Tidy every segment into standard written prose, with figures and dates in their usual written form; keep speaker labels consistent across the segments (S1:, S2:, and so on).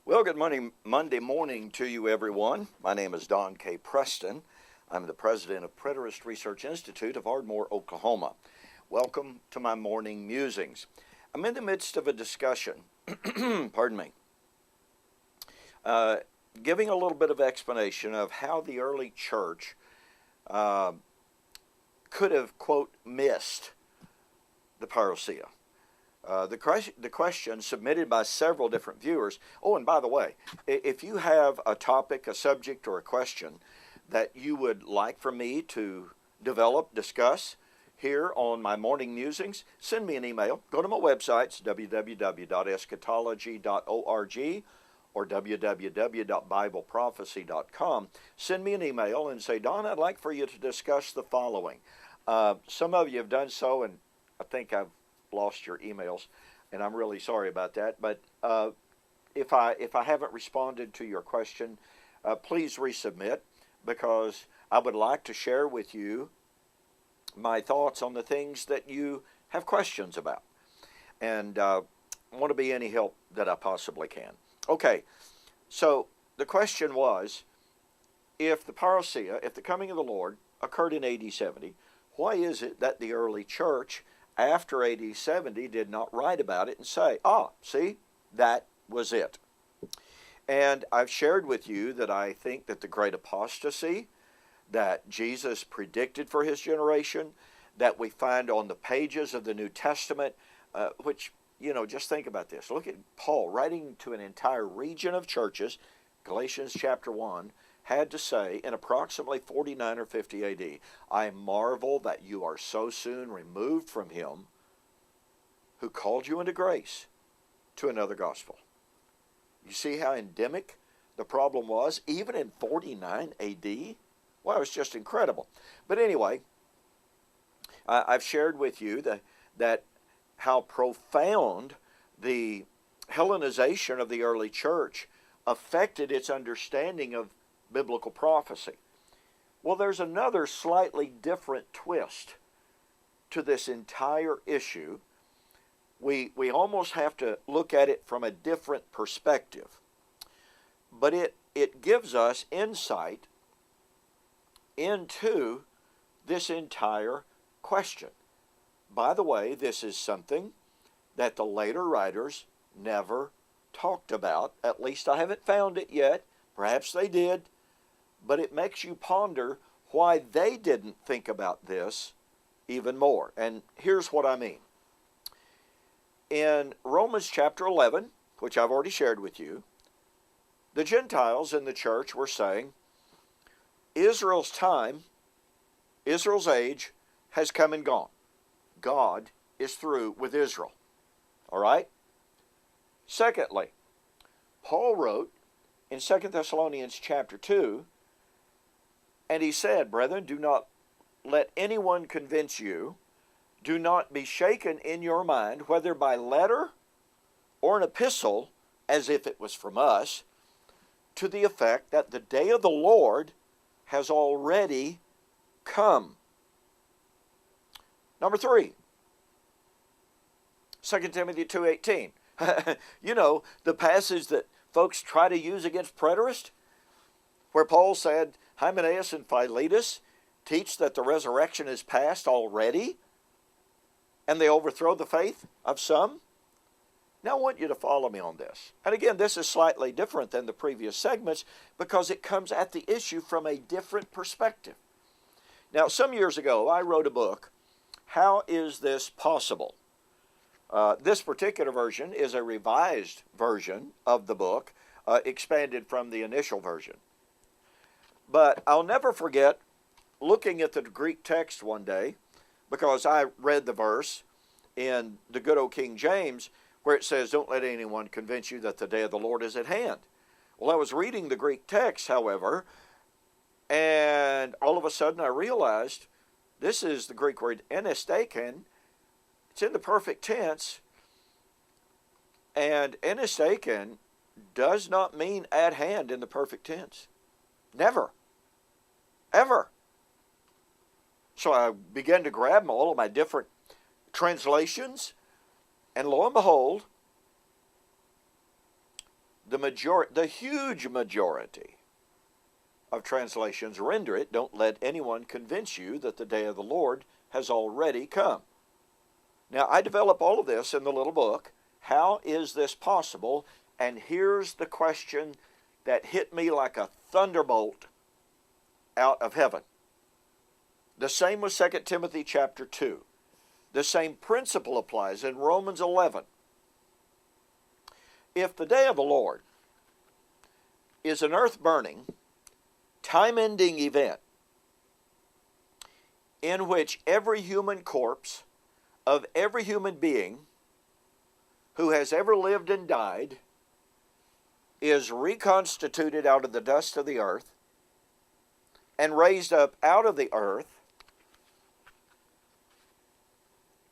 S1: Well, good morning, Monday morning to you, everyone. My name is Don K. Preston. I'm the president of Preterist Research Institute of Ardmore, Oklahoma. Welcome to my morning musings. I'm in the midst of a discussion, pardon me, giving a little bit of explanation of how the early church could have, quote, missed the Parousia. The question submitted by several different viewers. Oh, and by the way, if you have a topic, a subject, or a question that you would like for me to develop, discuss here on my morning musings, send me an email. Go to my websites, www.eschatology.org or www.bibleprophecy.com. Send me an email and say, Don, I'd like for you to discuss the following. Some of you have done so, and I think I've lost your emails, and I'm really sorry about that. But if I haven't responded to your question, please resubmit, because I would like to share with you my thoughts on the things that you have questions about, and want to be any help that I possibly can. Okay, so the question was, if the parousia, if the coming of the Lord occurred in AD 70, why is it that the early church after AD 70 did not write about it and say, see, that was it? And I've shared with you that I think that the great apostasy that Jesus predicted for his generation, that we find on the pages of the New Testament, which, just think about this. Look at Paul writing to an entire region of churches, Galatians chapter 1, had to say in approximately 49 or 50 AD, I marvel that you are so soon removed from him who called you into grace to another gospel. You see how endemic the problem was, even in 49 AD? Well, it's just incredible. But anyway, I've shared with you that how profound the Hellenization of the early church affected its understanding of biblical prophecy. Well, there's another slightly different twist to this entire issue. We almost have to look at it from a different perspective. But it gives us insight into this entire question. By the way, this is something that the later writers never talked about. At least I haven't found it yet. Perhaps they did. But it makes you ponder why they didn't think about this even more. And here's what I mean. In Romans chapter 11, which I've already shared with you, the Gentiles in the church were saying, Israel's time, Israel's age has come and gone. God is through with Israel. All right? Secondly, Paul wrote in 2 Thessalonians chapter 2, and he said, Brethren, do not let anyone convince you. Do not be shaken in your mind, whether by letter or an epistle, as if it was from us, to the effect that the day of the Lord has already come. Number 3, 2 Timothy 2:18. The passage that folks try to use against preterists, where Paul said, Hymenaeus and Philetus teach that the resurrection is past already, and they overthrow the faith of some. Now I want you to follow me on this. And again, this is slightly different than the previous segments because it comes at the issue from a different perspective. Now, some years ago, I wrote a book, How is This Possible? This particular version is a revised version of the book, expanded from the initial version. But I'll never forget looking at the Greek text one day, because I read the verse in the good old King James where it says, don't let anyone convince you that the day of the Lord is at hand. Well, I was reading the Greek text, however, and all of a sudden I realized this is the Greek word enestaken. It's in the perfect tense, and enestaken does not mean at hand in the perfect tense. Never. Ever. So I began to grab all of my different translations, and lo and behold, the huge majority of translations render it, don't let anyone convince you that the day of the Lord has already come. Now, I develop all of this in the little book, How Is This Possible? And here's the question that hit me like a thunderbolt out of heaven. The same with 2 Timothy chapter 2. The same principle applies in Romans 11. If the day of the Lord is an earth-burning, time-ending event in which every human corpse of every human being who has ever lived and died is reconstituted out of the dust of the earth and raised up out of the earth,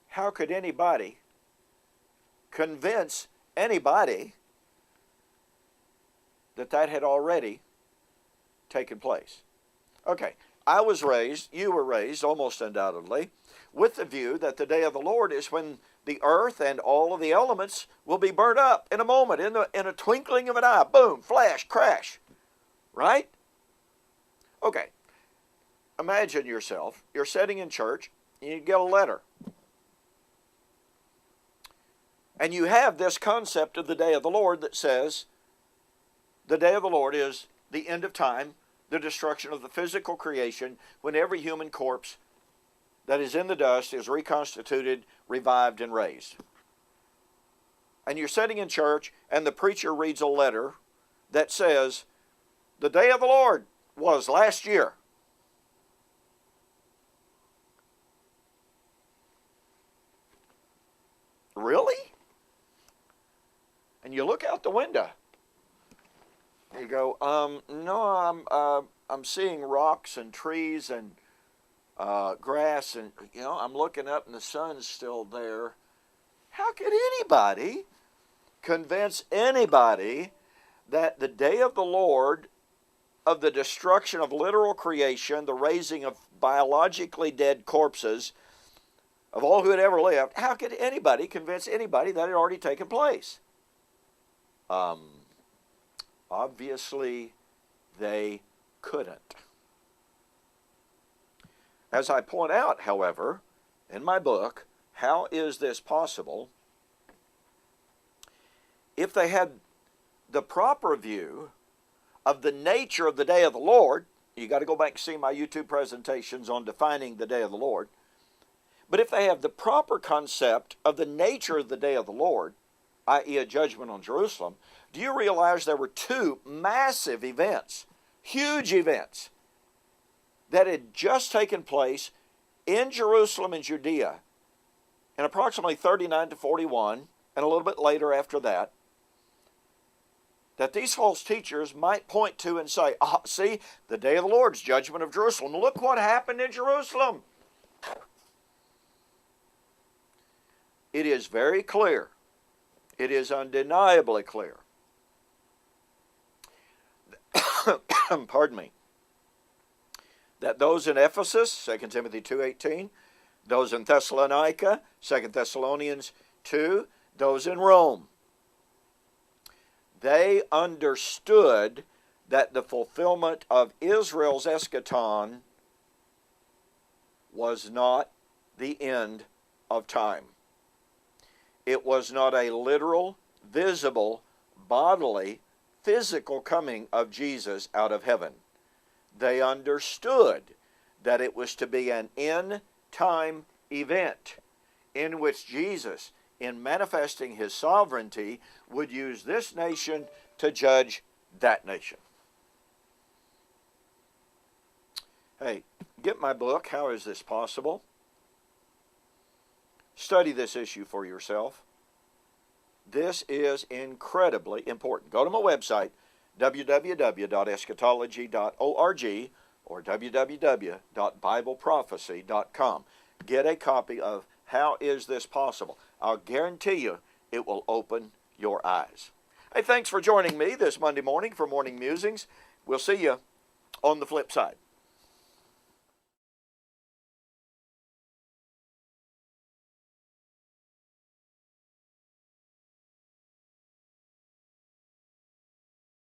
S1: how could anybody convince anybody that that had already taken place? Okay, I was raised, you were raised almost undoubtedly, with the view that the day of the Lord is when the earth and all of the elements will be burnt up in a moment, in a twinkling of an eye. Boom, flash, crash. Right? Okay. Imagine yourself, you're sitting in church, and you get a letter. And you have this concept of the day of the Lord that says, the day of the Lord is the end of time, the destruction of the physical creation, when every human corpse that is in the dust is reconstituted, revived, and raised. And you're sitting in church, and the preacher reads a letter that says, the day of the Lord was last year. Really? And you look out the window. You go, no, I'm seeing rocks and trees and grass, and I'm looking up and the sun's still there. How could anybody convince anybody that the day of the Lord, of the destruction of literal creation, the raising of biologically dead corpses, of all who had ever lived, how could anybody convince anybody that it had already taken place? Obviously, they couldn't. As I point out, however, in my book, How Is This Possible? If they had the proper view of the nature of the day of the Lord, you got to go back and see my YouTube presentations on defining the day of the Lord. But if they have the proper concept of the nature of the day of the Lord, i.e. a judgment on Jerusalem, do you realize there were two massive events, huge events, that had just taken place in Jerusalem and Judea in approximately 39 to 41, and a little bit later after that these false teachers might point to and say, see, the day of the Lord's judgment of Jerusalem. Look what happened in Jerusalem. It is very clear. It is undeniably clear. Pardon me. That those in Ephesus, 2 Timothy 2:18, those in Thessalonica, 2 Thessalonians 2, those in Rome, they understood that the fulfillment of Israel's eschaton was not the end of time. It was not a literal, visible, bodily, physical coming of Jesus out of heaven. They understood that it was to be an end-time event in which Jesus, in manifesting his sovereignty, would use this nation to judge that nation. Hey, get my book, How Is This Possible? Study this issue for yourself. This is incredibly important. Go to my website, www.eschatology.org or www.bibleprophecy.com. Get a copy of How Is This Possible? I'll guarantee you it will open your eyes. Hey, thanks for joining me this Monday morning for Morning Musings. We'll see you on the flip side.